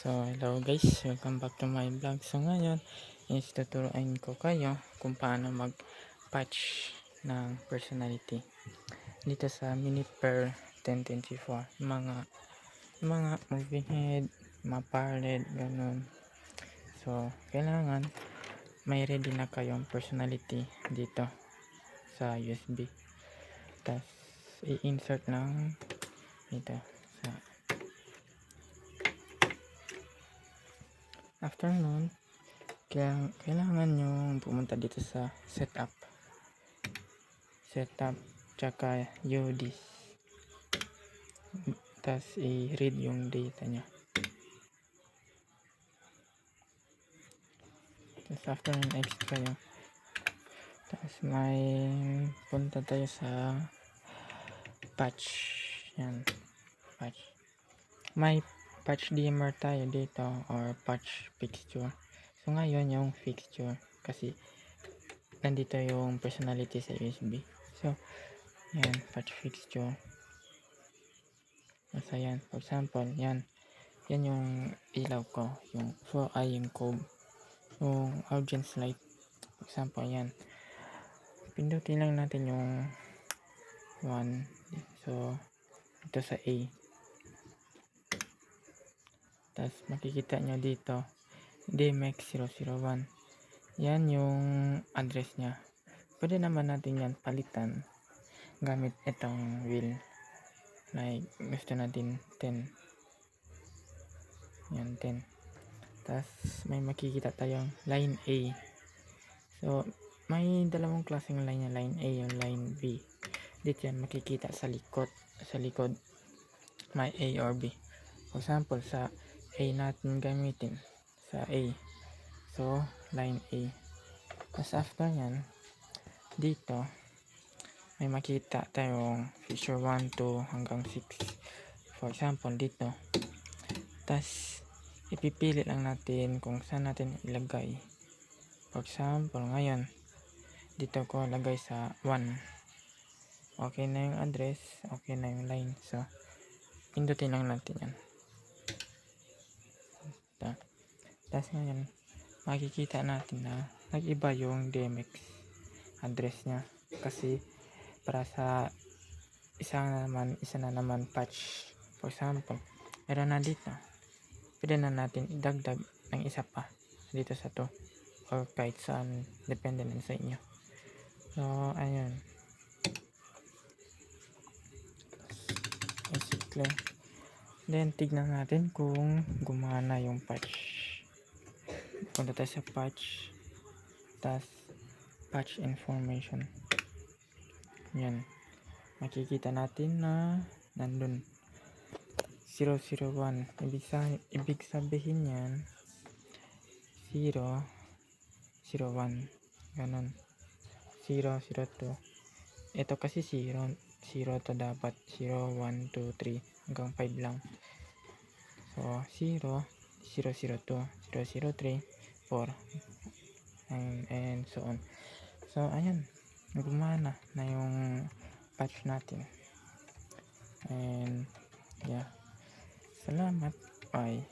So, hello guys, welcome back to my vlog. So, ngayon is tuturuan ko kayo kung paano mag-patch ng personality dito sa Minute Per 1024. Mga moving head, mga parallel, ganun. So, kailangan may ready na kayong personality dito sa USB. Tapos, i-insert ng dito sa after nun, kailangan nyo pumunta dito sa setup tsaka UDIS, tas i-read yung data nya. Tas after nun, exit kayo, tas may punta tayo sa patch. Yan, patch. May patch dimmer tayo dito or patch fixture. So ngayon yung fixture kasi nandito yung personality sa USB. So yan, patch fixture. So yan, for example, yan yung ilaw ko, yung yung code, yung audience light. For example, yan, pindutin lang natin yung 1. So ito sa A, tas makikita nyo dito DMX001. Yan yung address nya. Pwede naman natin yan palitan gamit itong wheel, like gusto natin 10. Yan, 10. Tas may makikita tayong line A. So may dalawang klaseng line na, line A yung line B. Dito yan makikita sa likod may A or B. For example, sa A natin gamitin, sa A, so line A. Tapos after yan, dito may makita tayong fixture 1, 2 hanggang 6. For example, dito. Tapos ipipili lang natin kung saan natin ilagay. For example, ngayon dito ko lagay sa 1. Okay na yung address, okay na yung line. So pindutin lang natin yan. Tapos ngayon makikita natin na nag-iba yung DMX address nya kasi para sa isa na naman patch. For example, meron na dito, pwede na natin idagdag ng isa pa dito sa to or kahit saan, depende na sa inyo. So ayun, basically, then tignan natin kung gumana yung patch. Punta tayo sa patch, tas patch information. Yan, makikita natin na nandun 001. Ibig sabihin yan 001, ganun. 002. Ito kasi 0 to dapat 0 1 2 3 hanggang 5 lang. So 0 002 003 4 and so on. So ayan, gumana na yung patch natin. And yeah, salamat, bye.